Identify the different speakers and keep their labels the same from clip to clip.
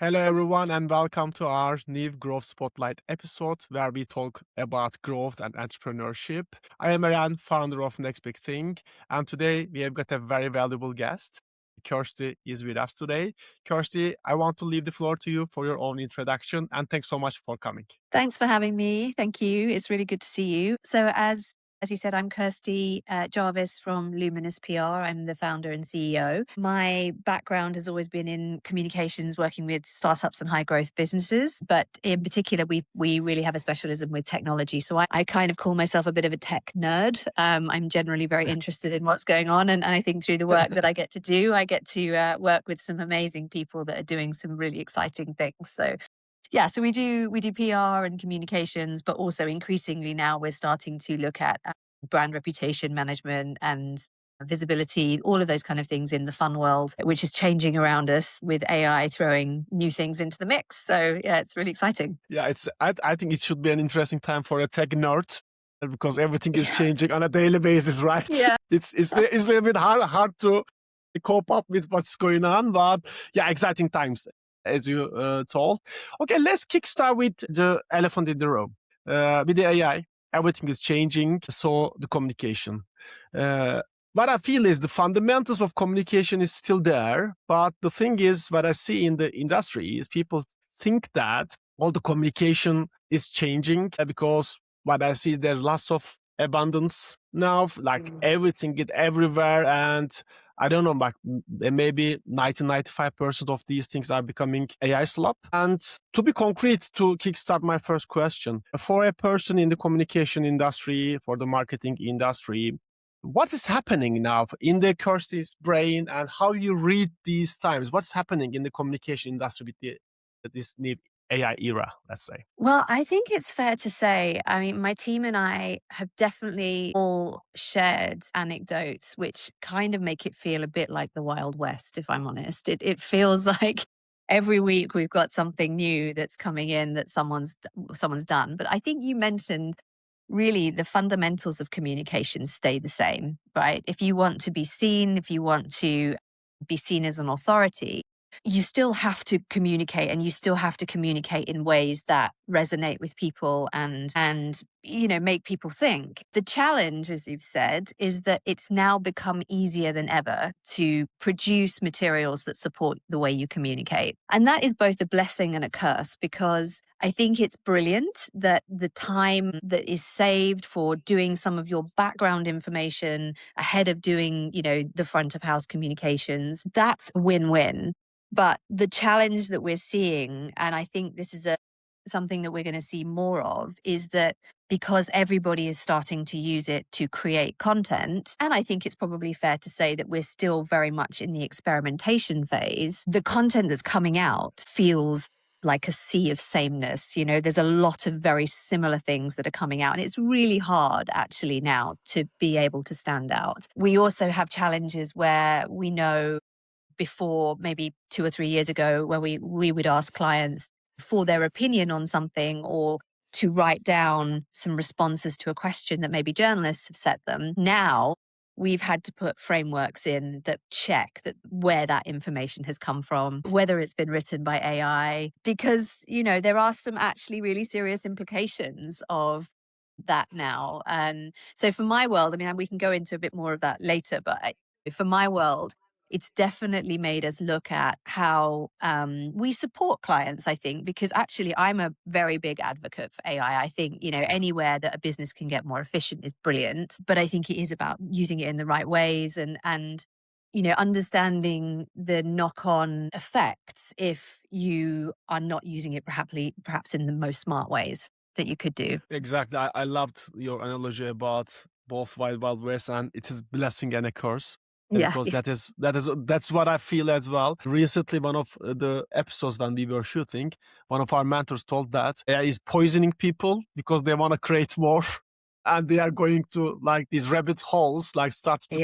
Speaker 1: Hello, everyone, and welcome to our new Growth Spotlight episode where we talk about growth and entrepreneurship. I am Eren, founder of Next Big Thing, and today we have got a very valuable guest. Kirsty is with us today. Kirsty, I want to leave the floor to you for your own introduction, and thanks so much for coming.
Speaker 2: Thanks for having me. Thank you. It's really good to see you. So as you said, I'm Kirsty Jarvis from Luminous PR. I'm the founder and CEO. My background has always been in communications, working with startups and high growth businesses. But in particular, we really have a specialism with technology. So I kind of call myself a bit of a tech nerd. I'm generally very interested in what's going on. And I think through the work that I get to do, I get to work with some amazing people that are doing some really exciting things. So yeah, so we do PR and communications, but also increasingly now we're starting to look at brand reputation management and visibility, all of those kind of things in the fun world, which is changing around us with AI throwing new things into the mix. So yeah, it's really exciting.
Speaker 1: Yeah, I think it should be an interesting time for a tech nerd because everything is
Speaker 2: Yeah.
Speaker 1: changing on a daily basis, right?
Speaker 2: Yeah.
Speaker 1: It's a little bit hard to cope up with what's going on, but yeah, exciting times, as you told. Okay, let's kickstart with the elephant in the room. With the AI, everything is changing, so the communication. What I feel is the fundamentals of communication is still there, but the thing is, what I see in the industry is people think that all the communication is changing because what I see is there's lots of abundance now, like everything get everywhere, and I don't know, like maybe 95% of these things are becoming AI slop. And to be concrete, to kickstart my first question, for a person in the communication industry, for the marketing industry, what is happening now in the Kirsty's brain and how you read these times? What's happening in the communication industry with this new AI era, let's say?
Speaker 2: Well, I think it's fair to say, I mean, my team and I have definitely all shared anecdotes which kind of make it feel a bit like the Wild West, if I'm honest. It feels like every week we've got something new that's coming in that someone's done. But I think you mentioned really the fundamentals of communication stay the same, right? If you want to be seen, if you want to be seen as an authority, you still have to communicate, and you still have to communicate in ways that resonate with people and make people think. The challenge, as you've said, is that it's now become easier than ever to produce materials that support the way you communicate. And that is both a blessing and a curse, because I think it's brilliant that the time that is saved for doing some of your background information ahead of doing, the front of house communications, that's a win-win. But the challenge that we're seeing, and I think this is something that we're going to see more of, is that because everybody is starting to use it to create content, and I think it's probably fair to say that we're still very much in the experimentation phase, the content that's coming out feels like a sea of sameness. There's a lot of very similar things that are coming out, and it's really hard actually now to be able to stand out. We also have challenges where we know before, maybe 2 or 3 years ago, where we would ask clients for their opinion on something, or to write down some responses to a question that maybe journalists have set them. Now we've had to put frameworks in that check that where that information has come from, whether it's been written by AI, because there are some actually really serious implications of that now. And so for my world, I mean, we can go into a bit more of that later, but for my world, it's definitely made us look at how we support clients, I think, because actually I'm a very big advocate for AI. I think, anywhere that a business can get more efficient is brilliant, but I think it is about using it in the right ways and understanding the knock-on effects if you are not using it perhaps in the most smart ways that you could do.
Speaker 1: Exactly. I loved your analogy about both Wild West, and it is blessing and a curse.
Speaker 2: Yeah.
Speaker 1: Because that's what I feel as well. Recently, one of the episodes when we were shooting, one of our mentors told that AI is poisoning people because they want to create more, and they are going to like these rabbit holes, like start to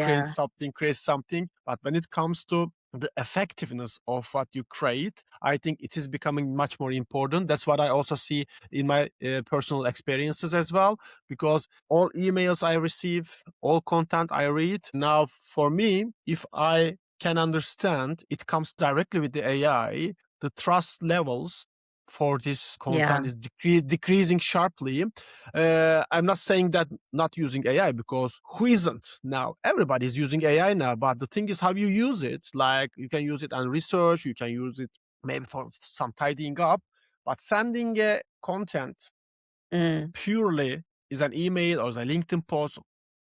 Speaker 1: create something. But when it comes to the effectiveness of what you create, I think it is becoming much more important. That's what I also see in my personal experiences as well, because all emails I receive, all content I read, now for me, if I can understand it comes directly with the AI, the trust levels for this
Speaker 2: Yeah.
Speaker 1: content is decreasing sharply. I'm not saying that not using AI, because who isn't now? Everybody's using AI now, but the thing is how you use it. Like, you can use it on research, you can use it maybe for some tidying up, but sending content purely is an email or is a LinkedIn post,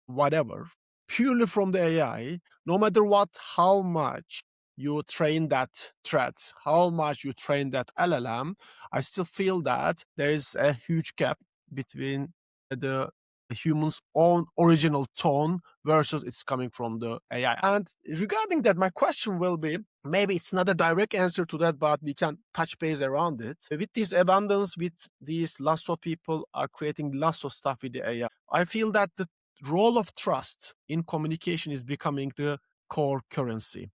Speaker 1: whatever, purely from the AI, no matter what, how much you train that thread, how much you train that LLM, I still feel that there is a huge gap between the human's own original tone versus it's coming from the AI. And regarding that, my question will be, maybe it's not a direct answer to that, but we can touch base around it. With this abundance, with these lots of people are creating lots of stuff with the AI, I feel that the role of trust in communication is becoming the core currency.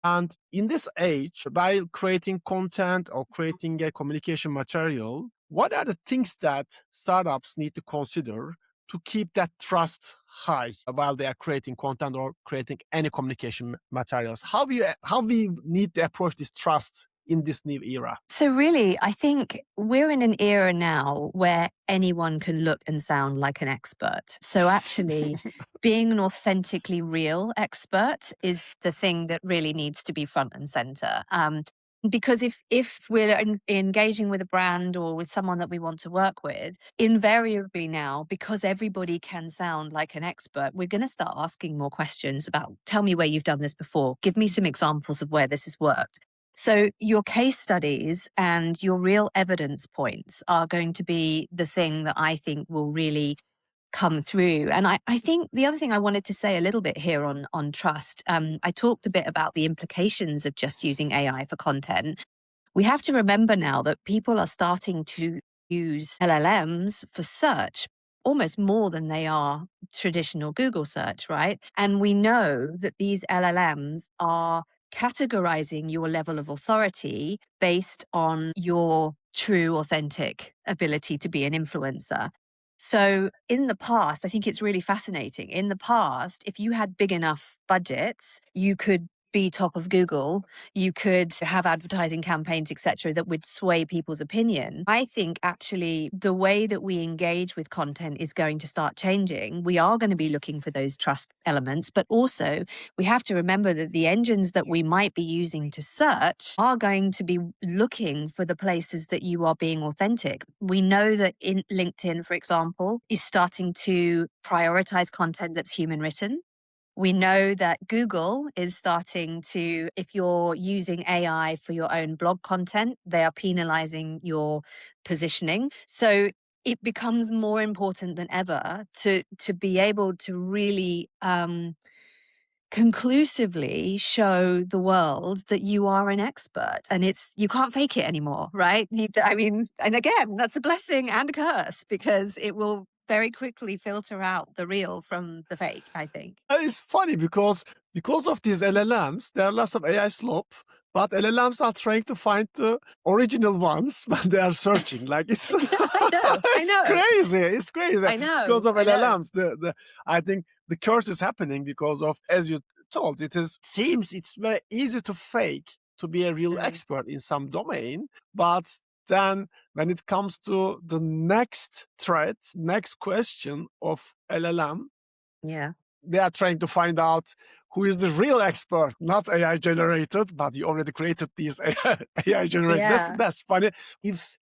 Speaker 1: And in this age, by creating content or creating a communication material, what are the things that startups need to consider to keep that trust high while they are creating content or creating any communication materials? How we need to approach this trust in this new era?
Speaker 2: So really, I think we're in an era now where anyone can look and sound like an expert. So actually, being an authentically real expert is the thing that really needs to be front and center. Because if we're engaging with a brand or with someone that we want to work with, invariably now, because everybody can sound like an expert, we're going to start asking more questions about, tell me where you've done this before. Give me some examples of where this has worked. So your case studies and your real evidence points are going to be the thing that I think will really come through. And I think the other thing I wanted to say a little bit here on trust, I talked a bit about the implications of just using AI for content. We have to remember now that people are starting to use LLMs for search almost more than they are traditional Google search, right? And we know that these LLMs are categorizing your level of authority based on your true, authentic ability to be an influencer. So in the past, I think it's really fascinating. In the past, if you had big enough budgets, you could be top of Google, you could have advertising campaigns, etc., that would sway people's opinion. I think actually the way that we engage with content is going to start changing. We are going to be looking for those trust elements, but also we have to remember that the engines that we might be using to search are going to be looking for the places that you are being authentic. We know that in LinkedIn, for example, is starting to prioritize content that's human written. We know that Google is starting to, if you're using AI for your own blog content, they are penalizing your positioning. So it becomes more important than ever to be able to really conclusively show the world that you are an expert, and you can't fake it anymore, right? I mean, and again, that's a blessing and a curse, because it will very quickly filter out the real from the fake, I think.
Speaker 1: It's funny because of these LLMs, there are lots of AI slop, but LLMs are trying to find the original ones when they are searching. Like, it's
Speaker 2: I know, I
Speaker 1: it's
Speaker 2: know,
Speaker 1: crazy. It's crazy
Speaker 2: I know,
Speaker 1: because of
Speaker 2: I know.
Speaker 1: LLMs. I think the curse is happening because of, as you told, seems it's very easy to fake to be a real
Speaker 2: Mm,
Speaker 1: expert in some domain, but then when it comes to the next thread, next question of LLM,
Speaker 2: yeah,
Speaker 1: they are trying to find out who is the real expert, not AI generated, but you already created these AI generated.
Speaker 2: yeah,
Speaker 1: That's funny. If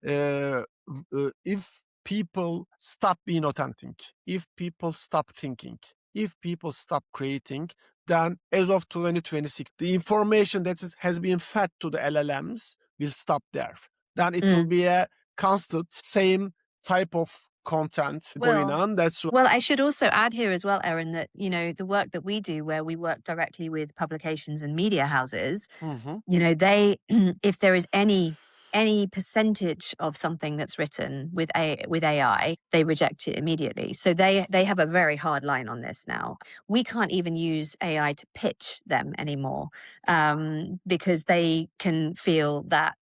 Speaker 1: if people stop being authentic, if people stop thinking, if people stop creating, then as of 2026, the information that has been fed to the LLMs will stop there. Then it will
Speaker 2: mm.
Speaker 1: be a constant same type of content going
Speaker 2: Well,
Speaker 1: on. That's
Speaker 2: well, I should also add here as well, Erin, that, the work that we do, where we work directly with publications and media houses,
Speaker 1: Mhm.
Speaker 2: they, if there is any percentage of something that's written with AI, they reject it immediately. So they have a very hard line on this now. We can't even use AI to pitch them anymore, because they can feel that,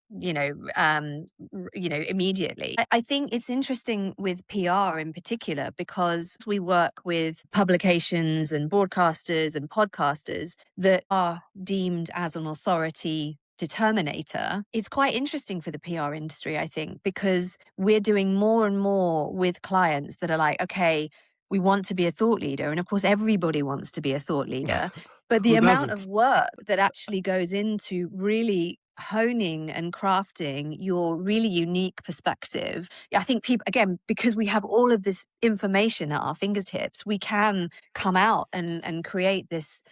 Speaker 2: immediately. I think it's interesting with PR in particular, because we work with publications and broadcasters and podcasters that are deemed as an authority determinator, it's quite interesting for the PR industry, I think, because we're doing more and more with clients that are like, okay, we want to be a thought leader. And of course, everybody wants to be a thought leader. But the
Speaker 1: Who
Speaker 2: amount of
Speaker 1: doesn't?
Speaker 2: work that actually goes into really honing and crafting your really unique perspective. I think people, again, because we have all of this information at our fingertips, we can come out and create this,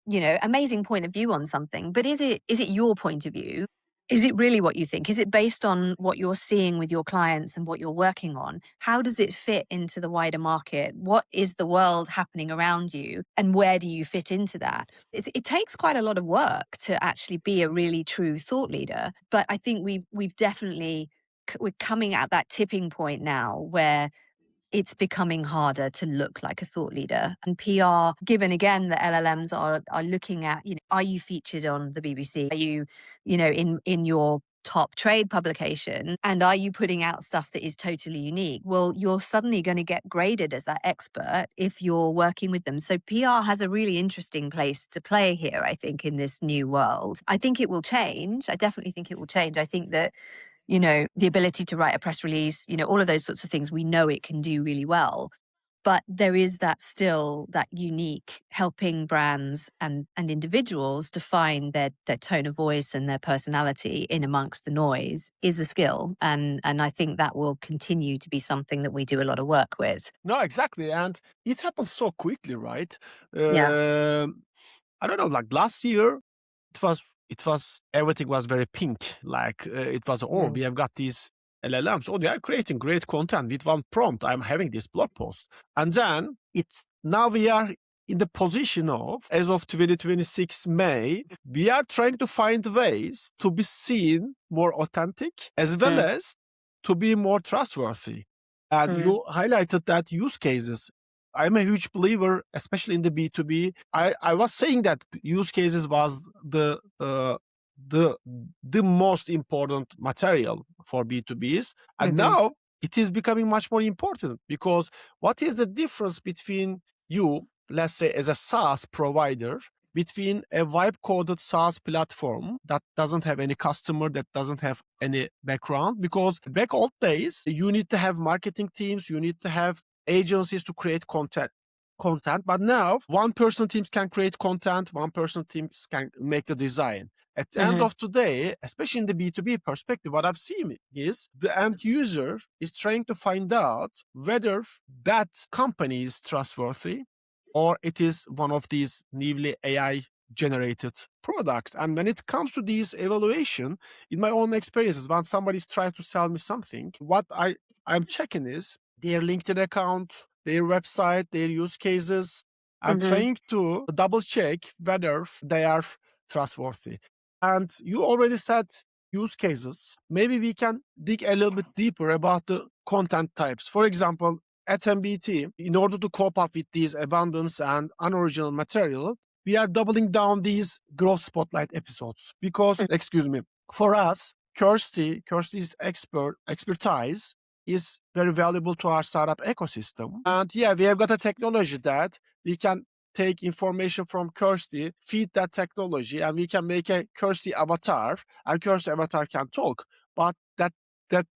Speaker 2: amazing point of view on something. But is it your point of view? Is it really what you think? Is it based on what you're seeing with your clients and what you're working on? How does it fit into the wider market? What is the world happening around you? And where do you fit into that? It takes quite a lot of work to actually be a really true thought leader. But I think we've definitely, we're coming at that tipping point now where it's becoming harder to look like a thought leader. And PR, given again that LLMs are looking at, are you featured on the BBC? Are you, in your top trade publication? And are you putting out stuff that is totally unique? Well, you're suddenly going to get graded as that expert if you're working with them. So PR has a really interesting place to play here, I think, in this new world. I think it will change. I definitely think it will change. I think that the ability to write a press release, all of those sorts of things, we know it can do really well. But there is that unique helping brands and individuals to find their tone of voice and their personality in amongst the noise is a skill. And I think that will continue to be something that we do a lot of work with.
Speaker 1: No, exactly. And it happens so quickly, right?
Speaker 2: Yeah.
Speaker 1: I don't know, like last year, it was everything was very pink. Like it was, oh, we have got these LLMs. Oh, they are creating great content with one prompt. I'm having this blog post. And then it's now we are in the position of, as of 2026 May, we are trying to find ways to be seen more authentic as well as to be more trustworthy. And you highlighted that use cases. I'm a huge believer, especially in the B2B. I was saying that use cases was the most important material for B2Bs. And now it is becoming much more important because what is the difference between you, let's say as a SaaS provider, between a vibe-coded SaaS platform that doesn't have any customer, that doesn't have any background? Because back old days, you need to have marketing teams, you need to have agencies to create content. But now one person teams can create content, one person teams can make the design. At the end of today, especially in the B2B perspective, what I've seen is the end user is trying to find out whether that company is trustworthy or it is one of these newly AI generated products. And when it comes to these evaluation, in my own experiences, when somebody's trying to sell me something, what I'm checking is their LinkedIn account, their website, their use cases. I'm trying to double check whether they are trustworthy. And you already said use cases. Maybe we can dig a little bit deeper about the content types. For example, at MBT, in order to cope up with these abundance and unoriginal material, we are doubling down these growth spotlight episodes because, excuse me, for us, Kirsty's expertise is very valuable to our startup ecosystem. And yeah, we have got a technology that we can take information from Kirsty, feed that technology, and we can make a Kirsty avatar, and Kirsty avatar can talk. But that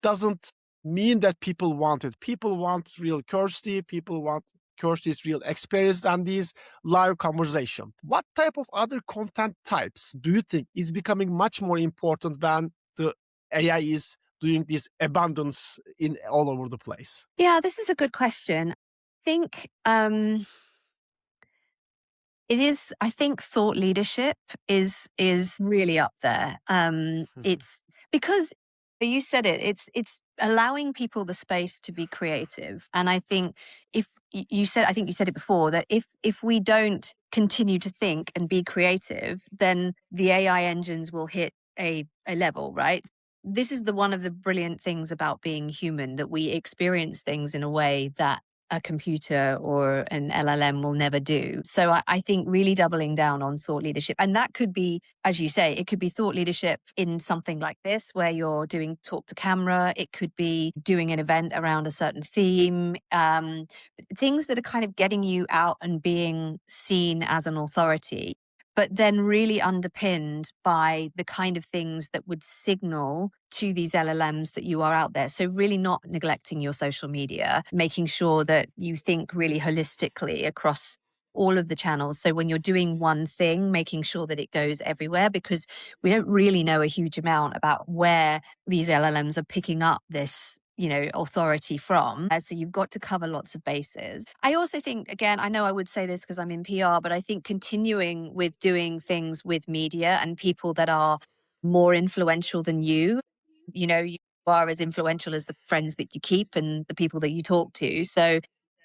Speaker 1: doesn't mean that people want it. People want real Kirsty, people want Kirsty's real experience and these live conversation. What type of other content types do you think is becoming much more important when the AI is doing this abundance in all over the place?
Speaker 2: Yeah, this is a good question. I think I think thought leadership is really up there. It's because you said it's allowing people the space to be creative. And I think I think you said it before, that if we don't continue to think and be creative, then the AI engines will hit a level, right? This is one of the brilliant things about being human, that we experience things in a way that a computer or an LLM will never do. So I think really doubling down on thought leadership. And that could be, as you say, it could be thought leadership in something like this, where you're doing talk to camera. It could be doing an event around a certain theme, things that are kind of getting you out and being seen as an authority. but then really underpinned by the kind of things that would signal to these LLMs that you are out there. So really not neglecting your social media, making sure that you think really holistically across all of the channels. So when you're doing one thing, making sure that it goes everywhere, because we don't really know a huge amount about where these LLMs are picking up this authority from. So you've got to cover lots of bases. I also think, again, I know I would say this because I'm in PR, but I think continuing with doing things with media and people that are more influential than you are as influential as the friends that you keep and the people that you talk to. So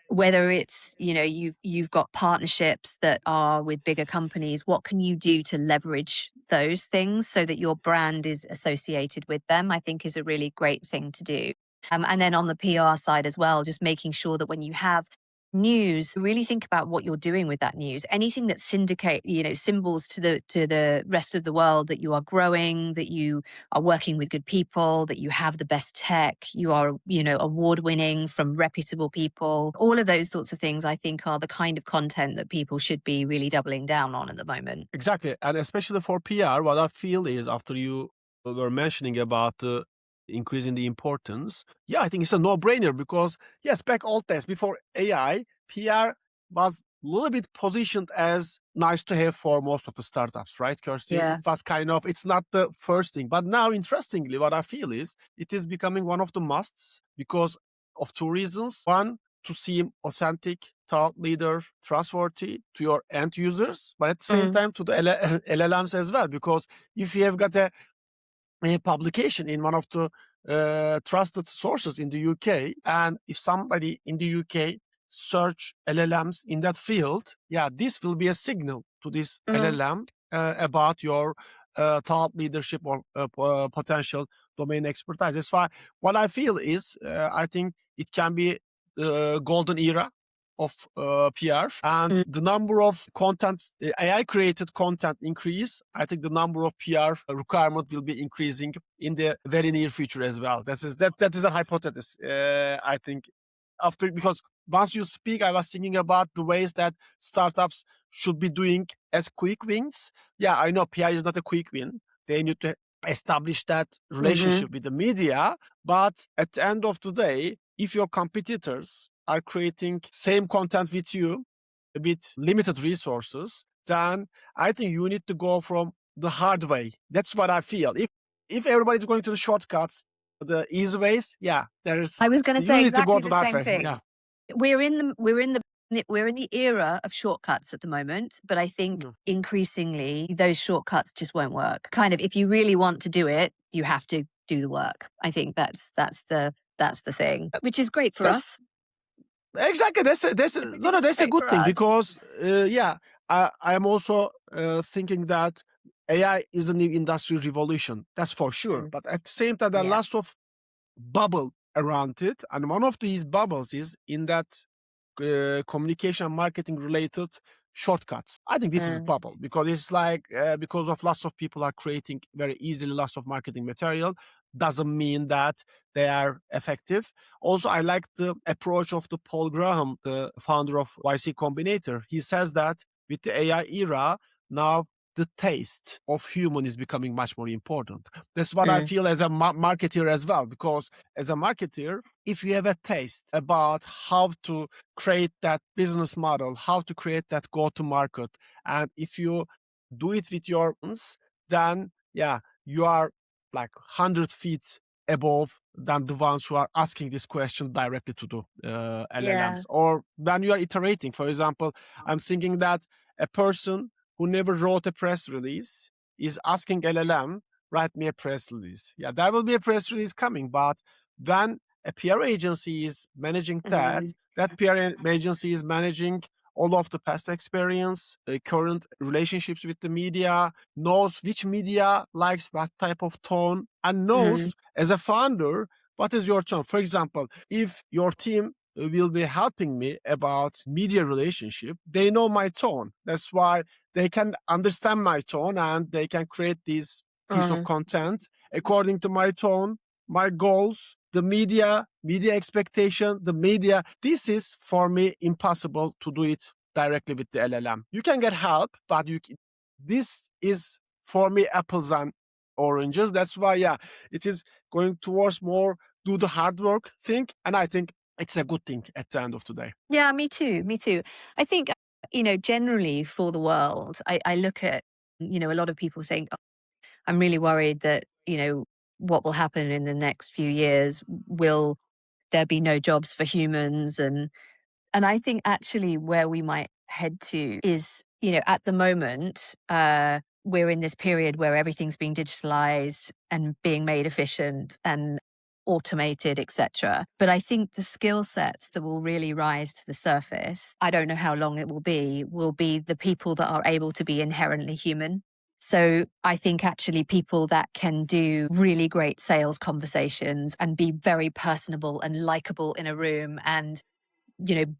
Speaker 2: whether it's you've got partnerships that are with bigger companies, what can you do to leverage those things so that your brand is associated with them, I think is a really great thing to do. And then on the PR side as well, just making sure that when you have news, really think about what you're doing with that news. Anything that symbols to the rest of the world that you are growing, that you are working with good people, that you have the best tech, you are, award winning from reputable people. All of those sorts of things, I think, are the kind of content that people should be really doubling down on at the moment.
Speaker 1: Exactly. And especially for PR, what I feel is after you were mentioning about increasing the importance, yeah, I think it's a no-brainer because, yes, back old days before AI, PR was a little bit positioned as nice to have for most of the startups, right, Kirsty?
Speaker 2: Yeah.
Speaker 1: It was it's not the first thing. But now, interestingly, what I feel is it is becoming one of the musts because of two reasons. One, to seem authentic, thought leader, trustworthy to your end users, but at the same time to the LLMs as well. Because if you have got a publication in one of the trusted sources in the UK, and if somebody in the UK search LLMs in that field, yeah, this will be a signal to this LLM about your thought leadership or potential domain expertise. That's why what I feel is I think it can be golden era of PR, and the number of content, AI created content increase. I think the number of PR requirement will be increasing in the very near future as well. That is a hypothesis. I think because once you speak, I was thinking about the ways that startups should be doing as quick wins. Yeah, I know PR is not a quick win. They need to establish that relationship with the media. But at the end of the day, if your competitors are creating same content with you with limited resources, then I think you need to go from the hard way. That's what I feel. If everybody's going to the shortcuts, the easy ways, yeah,
Speaker 2: I was going to
Speaker 1: you
Speaker 2: say
Speaker 1: need to go
Speaker 2: exactly
Speaker 1: to
Speaker 2: the
Speaker 1: that
Speaker 2: same
Speaker 1: way.
Speaker 2: thing.
Speaker 1: Yeah.
Speaker 2: We're in the era of shortcuts at the moment, but I think increasingly those shortcuts just won't work. Kind of, if you really want to do it, you have to do the work. I think that's the thing, which is great for us.
Speaker 1: Exactly. That's a good thing because I am also thinking that AI is a new industrial revolution. That's for sure. But at the same time, there are lots of bubble around it, and one of these bubbles is in that communication and marketing related shortcuts. I think this is bubble because it's like because of lots of people are creating very easily lots of marketing material doesn't mean that they are effective. Also, I like the approach of the Paul Graham, the founder of YC Combinator. He says that with the AI era, now the taste of human is becoming much more important. That's what I feel as a marketer as well, because as a marketer, if you have a taste about how to create that business model, how to create that go-to-market, and if you do it with your ones, then yeah, you are like 100 feet above than the ones who are asking this question directly to the LLMs. Or then you are iterating. For example, I'm thinking that a person who never wrote a press release is asking LLM, write me a press release. Yeah, there will be a press release coming, but when a PR agency is managing that, that PR agency is managing all of the past experience, current relationships with the media, knows which media likes what type of tone, and knows as a founder what is your tone. For example, if your team will be helping me about media relationship, they know my tone. That's why they can understand my tone and they can create this piece of content according to my tone, my goals, the media expectation, the media. This is for me impossible to do it directly with the LLM. You can get help, but this is for me apples and oranges. That's why, yeah, it is going towards more do the hard work thing. And I think it's a good thing at the end of the day.
Speaker 2: Yeah, me too. Me too. I think, generally for the world, I look at, a lot of people think, "Oh, I'm really worried that, what will happen in the next few years? Will there be no jobs for humans?" And I think actually where we might head to is, at the moment, we're in this period where everything's being digitalized and being made efficient and automated, etc. But I think the skill sets that will really rise to the surface, I don't know how long it will be the people that are able to be inherently human. So I think actually people that can do really great sales conversations and be very personable and likable in a room and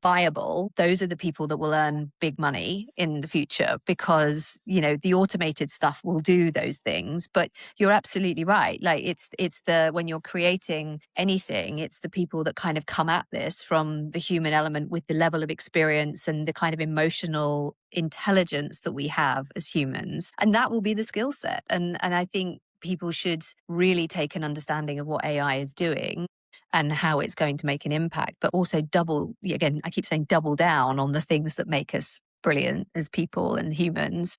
Speaker 2: buyable, those are the people that will earn big money in the future because, the automated stuff will do those things. But you're absolutely right. Like it's when you're creating anything, it's the people that kind of come at this from the human element with the level of experience and the kind of emotional intelligence that we have as humans. And that will be the skill set. And I think people should really take an understanding of what AI is doing and how it's going to make an impact, but also again, I keep saying double down on the things that make us brilliant as people and humans,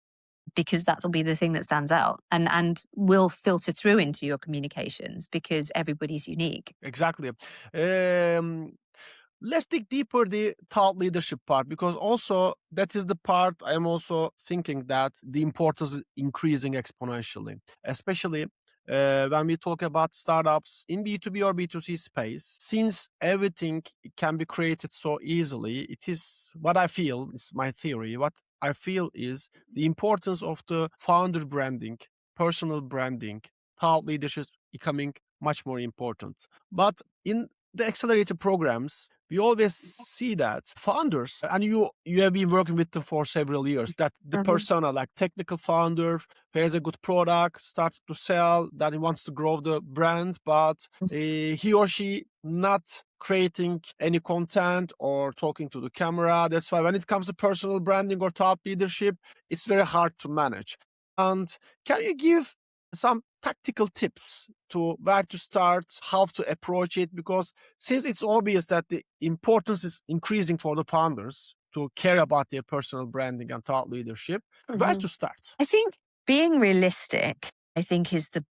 Speaker 2: because that'll be the thing that stands out and will filter through into your communications because everybody's unique.
Speaker 1: Exactly. Let's dig deeper the thought leadership part, because also that is the part I'm also thinking that the importance is increasing exponentially, especially when we talk about startups in B2B or B2C space. Since everything can be created so easily, it is what I feel, it's my theory, what I feel is the importance of the founder branding, personal branding, thought leadership becoming much more important. But in the accelerator programs, we always see that founders, and you have been working with them for several years, that the persona, like technical founder who has a good product, starts to sell, that he wants to grow the brand, but he or she not creating any content or talking to the camera. That's why when it comes to personal branding or thought leadership, it's very hard to manage. And can you give some tactical tips to where to start, how to approach it? Because since it's obvious that the importance is increasing for the founders to care about their personal branding and thought leadership, where to start?
Speaker 2: I think being realistic, I think, is the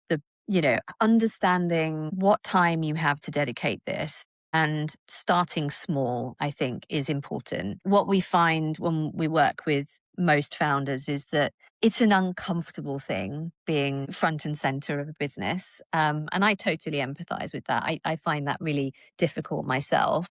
Speaker 2: understanding what time you have to dedicate this and starting small, I think, is important. What we find when we work with most founders is that it's an uncomfortable thing being front and center of a business. And I totally empathize with that. I find that really difficult myself.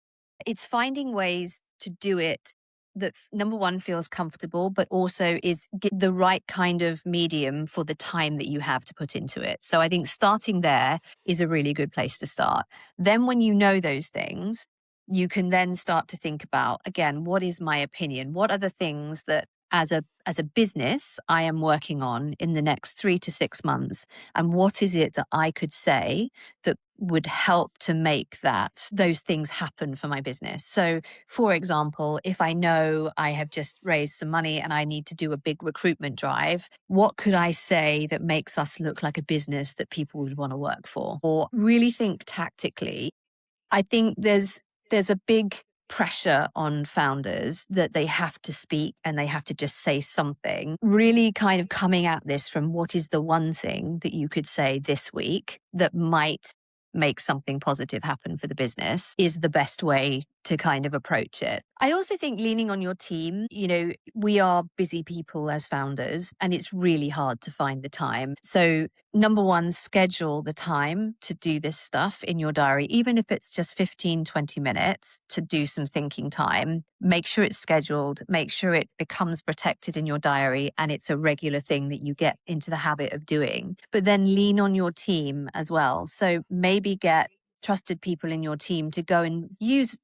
Speaker 2: It's finding ways to do it that number one feels comfortable, but also is the right kind of medium for the time that you have to put into it. So I think starting there is a really good place to start. Then when you know those things, you can then start to think about, again, what is my opinion? What are the things that as a business I am working on in the next 3 to 6 months? And what is it that I could say that would help to make those things happen for my business? So for example, if I know I have just raised some money and I need to do a big recruitment drive, what could I say that makes us look like a business that people would want to work for? Or really think tactically. I think there's a big pressure on founders that they have to speak and they have to just say something. Really kind of coming at this from what is the one thing that you could say this week that might make something positive happen for the business is the best way to kind of approach it. I also think leaning on your team, we are busy people as founders and it's really hard to find the time. So number one, schedule the time to do this stuff in your diary, even if it's just 15, 20 minutes to do some thinking time. Make sure it's scheduled, make sure it becomes protected in your diary and it's a regular thing that you get into the habit of doing. But then lean on your team as well. So maybe get trusted people in your team to go and use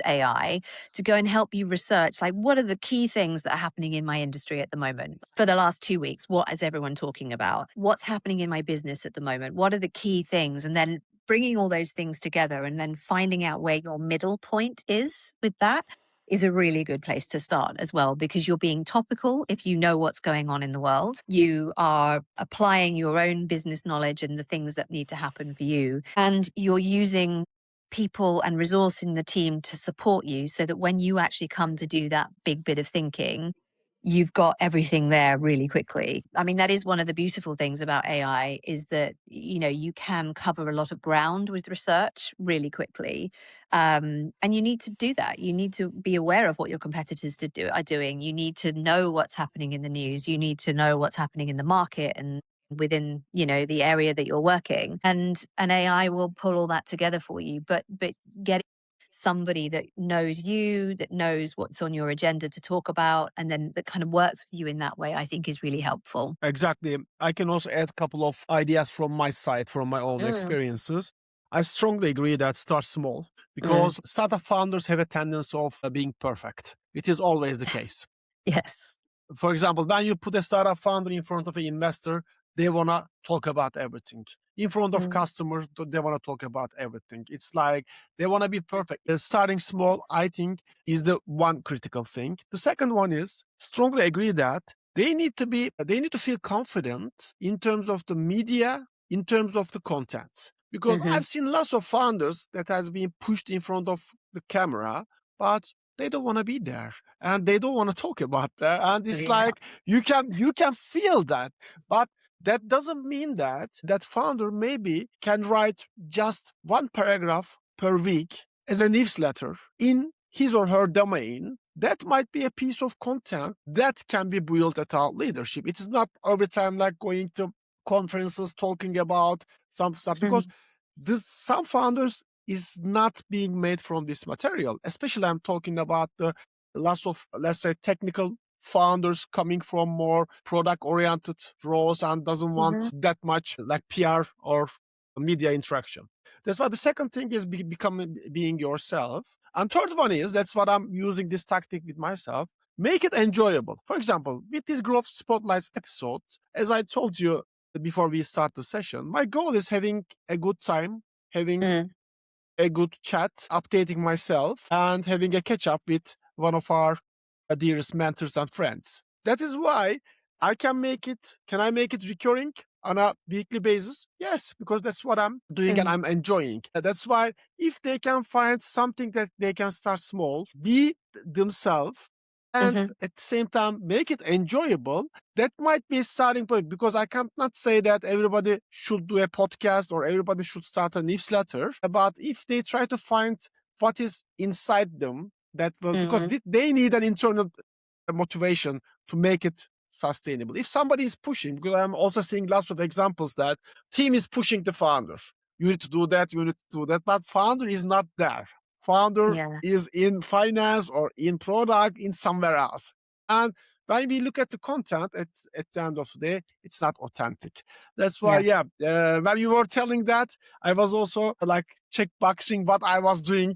Speaker 2: AI to go and help you research, like, what are the key things that are happening in my industry at the moment? For the last 2 weeks, what is everyone talking about? What's happening in my business at the moment? What are the key things? And then bringing all those things together and then finding out where your middle point is with that is a really good place to start as well, because you're being topical. If you know what's going on in the world, you are applying your own business knowledge and the things that need to happen for you. And you're using people and resource in the team to support you so that when you actually come to do that big bit of thinking, you've got everything there really quickly. I mean, that is one of the beautiful things about AI, is that, you know, you can cover a lot of ground with research really quickly. And you need to do that. You need to be aware of what your competitors are doing. You need to know what's happening in the news. You need to know what's happening in the market and within, you know, the area that you're working. And an AI will pull all that together for you. But getting somebody that knows you, that knows what's on your agenda to talk about, and then that kind of works with you in that way, I think is really helpful.
Speaker 1: Exactly. I can also add a couple of ideas from my side, from my own experiences. I strongly agree that start small, because startup founders have a tendency of being perfect. It is always the case.
Speaker 2: Yes.
Speaker 1: For example, when you put a startup founder in front of an investor, they want to talk about everything. In front of customers, they want to talk about everything. It's like they want to be perfect. Starting small, I think, is the one critical thing. The second one is strongly agree that they need to feel confident in terms of the media, in terms of the content. Because I've seen lots of founders that has been pushed in front of the camera, but they don't want to be there and they don't want to talk about that. And it's like you can feel that, but that doesn't mean that that founder maybe can write just one paragraph per week as a newsletter in his or her domain. That might be a piece of content that can be built at our leadership. It is not every time like going to conferences talking about some stuff, because some founders is not being made from this material. Especially I'm talking about the lots of, let's say, technical founders coming from more product oriented roles and doesn't want that much like PR or media interaction. That's why the second thing is becoming being yourself. And third one is, that's what I'm using this tactic with myself. Make it enjoyable. For example, with these growth spotlights episodes, as I told you before we start the session, my goal is having a good time, having a good chat, updating myself, and having a catch up with one of our dearest mentors and friends. That is why I can make it. Can I make it recurring on a weekly basis? Yes, because that's what I'm doing and I'm enjoying. That's why if they can find something that they can start small, be themselves, and at the same time make it enjoyable, that might be a starting point. Because I cannot say that everybody should do a podcast or everybody should start a newsletter, but if they try to find what is inside them, that will, because they need an internal motivation to make it sustainable. If somebody is pushing, because I'm also seeing lots of examples that team is pushing the founder. You need to do that, you need to do that, but founder is not there. Founder is in finance or in product, in somewhere else. And when we look at the content, at the end of the day, it's not authentic. That's why, when you were telling that, I was also like checkboxing what I was doing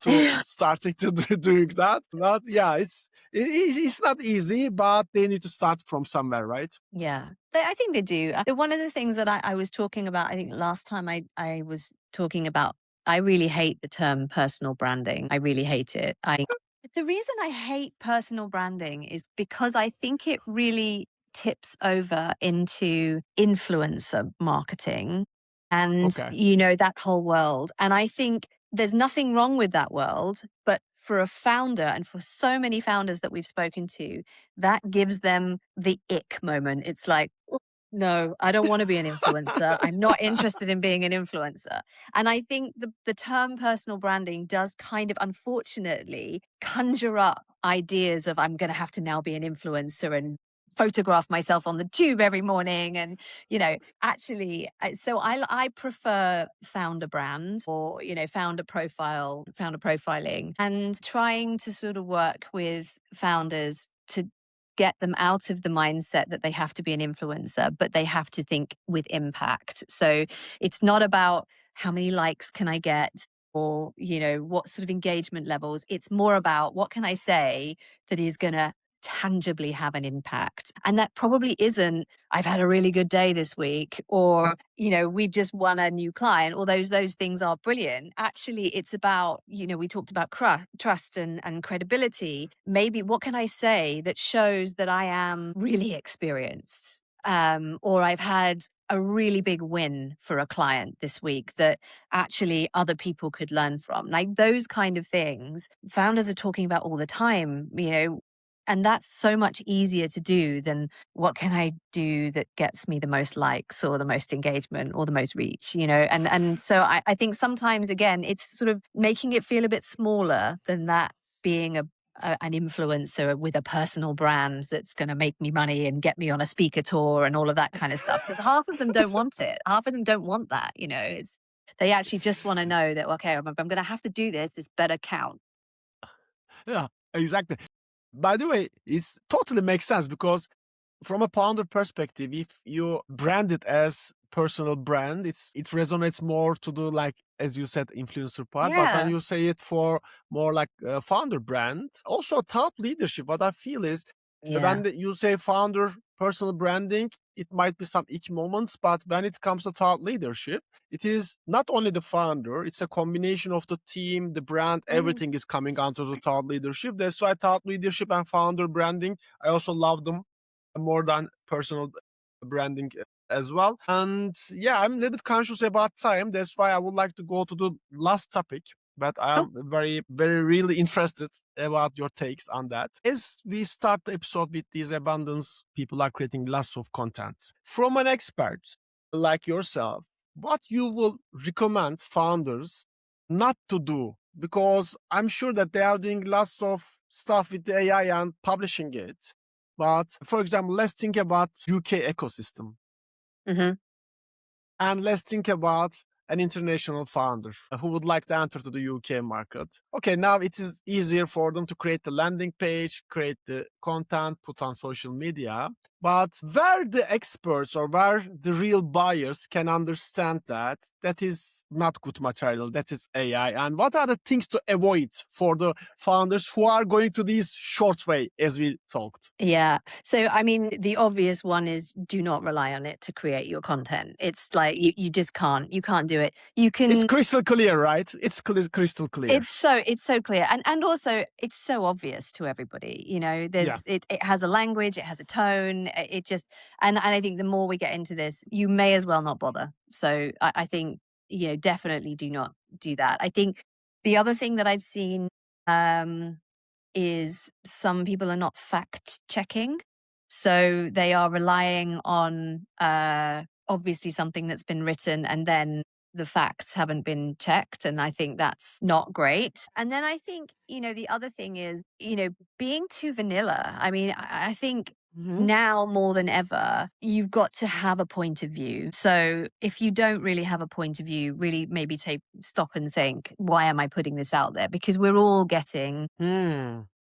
Speaker 1: to starting to doing that. But yeah, it's not easy, but they need to start from somewhere, right?
Speaker 2: Yeah, I think they do. One of the things that I was talking about, I think last time I was talking about, I really hate the term personal branding. I really hate it. The reason I hate personal branding is because I think it really tips over into influencer marketing and, you know, that whole world. And I think there's nothing wrong with that world, but for a founder and for so many founders that we've spoken to, that gives them the ick moment. It's like, "Oh, no, I don't want to be an influencer. I'm not interested in being an influencer." And I think the term personal branding does kind of, unfortunately, conjure up ideas of I'm going to have to now be an influencer and photograph myself on the tube every morning. And, you know, actually, so I prefer founder brand, or, you know, founder profiling, and trying to sort of work with founders to get them out of the mindset that they have to be an influencer, but they have to think with impact. So it's not about how many likes can I get, or, you know, what sort of engagement levels. It's more about what can I say that is going to tangibly have an impact. And that probably isn't, I've had a really good day this week, or, we've just won a new client, although those things are brilliant. Actually, it's about, we talked about trust and credibility. Maybe what can I say that shows that I am really experienced? Or I've had a really big win for a client this week that actually other people could learn from. Like those kind of things, founders are talking about all the time, and that's so much easier to do than what can I do that gets me the most likes or the most engagement or the most reach, And so I think sometimes, again, it's sort of making it feel a bit smaller than that being an influencer with a personal brand that's going to make me money and get me on a speaker tour and all of that kind of stuff. Because half of them don't want it. Half of them don't want that. They actually just want to know that, okay, I'm going to have to do this. This better count.
Speaker 1: Yeah, exactly. By the way, it totally makes sense because from a founder perspective, if you brand it as personal brand, it resonates more to the, like, as you said, influencer part. But when you say it for more like a founder brand, also top leadership, what I feel is when you say founder personal branding, it might be some icky moments, but when it comes to thought leadership, it is not only the founder, it's a combination of the team, the brand, everything is coming onto the thought leadership. That's why thought leadership and founder branding, I also love them more than personal branding as well. And yeah, I'm a little bit conscious about time. That's why I would like to go to the last topic. But I'm very, very really interested about your takes on that. As we start the episode with these abundance, people are creating lots of content. From an expert like yourself, what you will recommend founders not to do? Because I'm sure that they are doing lots of stuff with the AI and publishing it. But for example, let's think about UK ecosystem.
Speaker 2: Mm-hmm.
Speaker 1: And let's think about an international founder who would like to enter to the UK market. Okay, now it is easier for them to create the landing page, create the content, put on social media. But where the experts or where the real buyers can understand that is not good material, that is AI. And what are the things to avoid for the founders who are going to this short way, as we talked?
Speaker 2: Yeah. So, I mean, the obvious one is do not rely on it to create your content. It's like you just can't. You can't do it. You can.
Speaker 1: It's crystal clear, right? It's crystal clear.
Speaker 2: It's so clear, and also it's so obvious to everybody. It has a language, it has a tone. It just and I think the more we get into this, you may as well not bother. So I think definitely do not do that. I think the other thing that I've seen is some people are not fact checking. So they are relying on obviously something that's been written and then the facts haven't been checked. And I think that's not great. And then I think, the other thing is, being too vanilla. I mean, I think now more than ever, you've got to have a point of view. So if you don't really have a point of view, really maybe stop and think, why am I putting this out there? Because we're all getting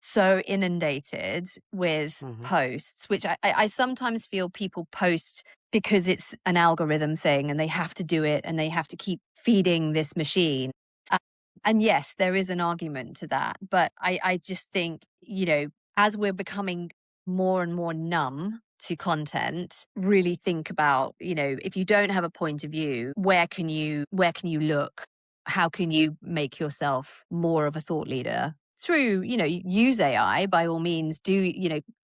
Speaker 2: so inundated with posts, which I sometimes feel people post because it's an algorithm thing and they have to do it and they have to keep feeding this machine. And yes, there is an argument to that. But I just think, as we're becoming more and more numb to content, really think about, if you don't have a point of view, where can you look? How can you make yourself more of a thought leader? Through, use AI by all means,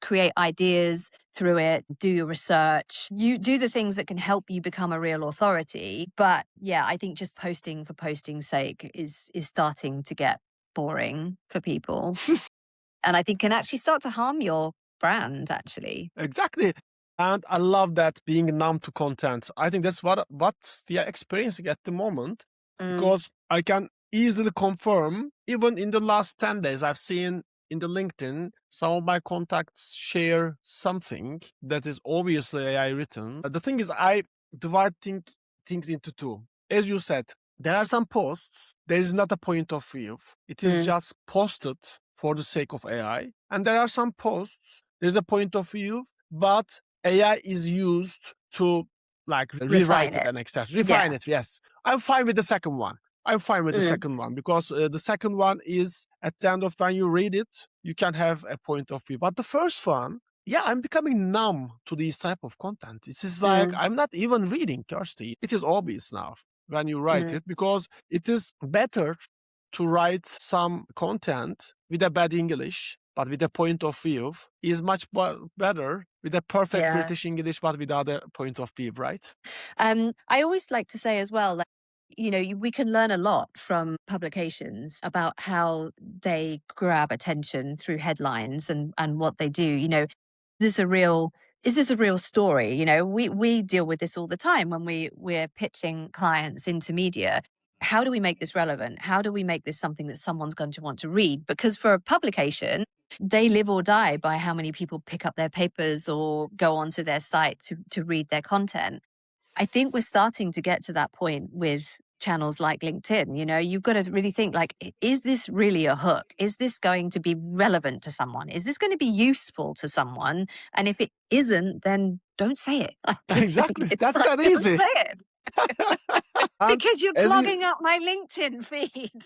Speaker 2: create ideas through it, do your research, you do the things that can help you become a real authority. But yeah, I think just posting for posting's sake is starting to get boring for people. And I think can actually start to harm your brand, actually.
Speaker 1: Exactly. And I love that being numb to content. I think that's what we are experiencing at the moment, because I can easily confirm, even in the last 10 days, I've seen in the LinkedIn, some of my contacts share something that is obviously AI written. The thing is, I divide things into two. As you said, there are some posts, there is not a point of view. It is just posted for the sake of AI. And there are some posts, there's a point of view, but AI is used to rewrite it and etc. Refine it, yes. I'm fine with the second one. I'm fine with the second one because the second one is, at the end of when you read it, you can have a point of view. But the first one, yeah, I'm becoming numb to these type of content. It is like I'm not even reading, Kirsty. It is obvious now when you write it, because it is better to write some content with a bad English, but with a point of view, is much better with a perfect British English, but without a point of view, right?
Speaker 2: I always like to say as well, like, we can learn a lot from publications about how they grab attention through headlines and what they do. Is this a real story? We deal with this all the time when we're pitching clients into media. How do we make this relevant? How do we make this something that someone's going to want to read? Because for a publication, they live or die by how many people pick up their papers or go onto their site to read their content. I think we're starting to get to that point with channels like LinkedIn. You've got to really think, like, is this really a hook? Is this going to be relevant to someone? Is this going to be useful to someone? And if it isn't, then don't say it. I just think
Speaker 1: Exactly.
Speaker 2: it's
Speaker 1: That's
Speaker 2: like,
Speaker 1: that
Speaker 2: don't
Speaker 1: easy.
Speaker 2: say it. Because you're
Speaker 1: as you-
Speaker 2: clogging up my LinkedIn feed.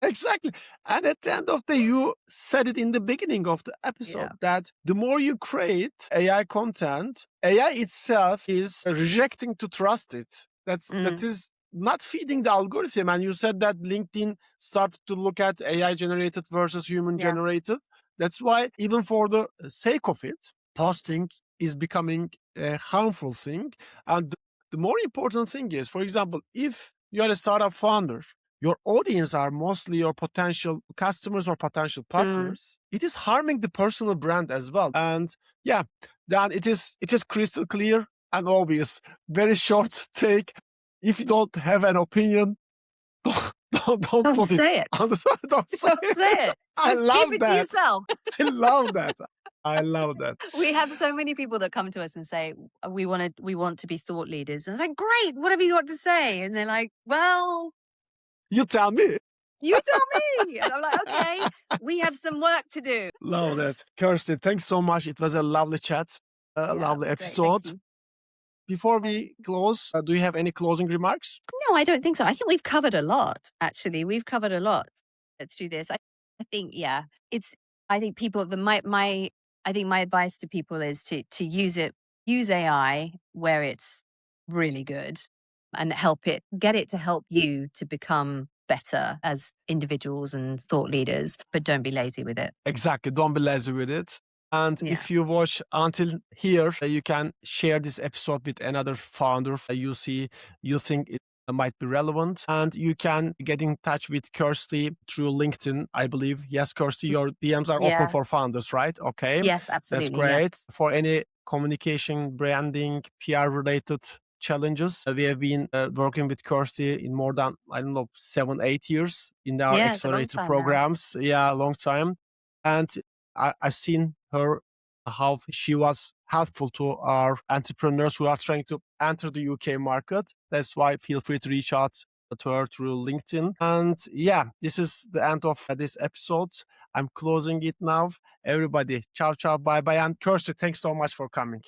Speaker 1: Exactly. And at the end of the day, you said it in the beginning of the episode that the more you create AI content, AI itself is rejecting to trust it. That is not feeding the algorithm. And you said that LinkedIn started to look at AI generated versus human generated. That's why, even for the sake of it, posting is becoming a harmful thing. And the more important thing is, for example, if you are a startup founder, your audience are mostly your potential customers or potential partners, it is harming the personal brand as well. And then it is crystal clear and obvious. Very short take. If you don't have an opinion, don't put
Speaker 2: say it.
Speaker 1: Don't say
Speaker 2: it.
Speaker 1: I
Speaker 2: Just
Speaker 1: love
Speaker 2: keep it
Speaker 1: that.
Speaker 2: to yourself.
Speaker 1: I love that. I love that.
Speaker 2: We have so many people that come to us and say, we want to be thought leaders. And it's like, great, what have you got to say? And they're like, well,
Speaker 1: you tell me.
Speaker 2: You tell me. And I'm like, okay, we have some work to do.
Speaker 1: Love that. Kirsty, thanks so much. It was a lovely chat, lovely episode. Before we close, do you have any closing remarks?
Speaker 2: No, I don't think so. I think we've covered a lot, actually. We've covered a lot through this. I think, I think people, I think my advice to people is to use AI where it's really good and get it to help you to become better as individuals and thought leaders, but don't be lazy with it.
Speaker 1: Exactly. Don't be lazy with it. And if you watch until here, you can share this episode with another founder you think it might be relevant. And you can get in touch with Kirsty through LinkedIn, I believe. Yes, Kirsty, your DMs are open for founders, right? Okay.
Speaker 2: Yes, absolutely.
Speaker 1: That's great. For any communication, branding, PR related challenges, we have been working with Kirsty in more than, 7-8 years in our accelerator programs. Now. Yeah, a long time. And I've seen her, how she was helpful to our entrepreneurs who are trying to enter the UK market. That's why feel free to reach out to her through LinkedIn. And this is the end of this episode. I'm closing it now. Everybody, ciao, ciao, bye-bye. And Kirsty, thanks so much for coming.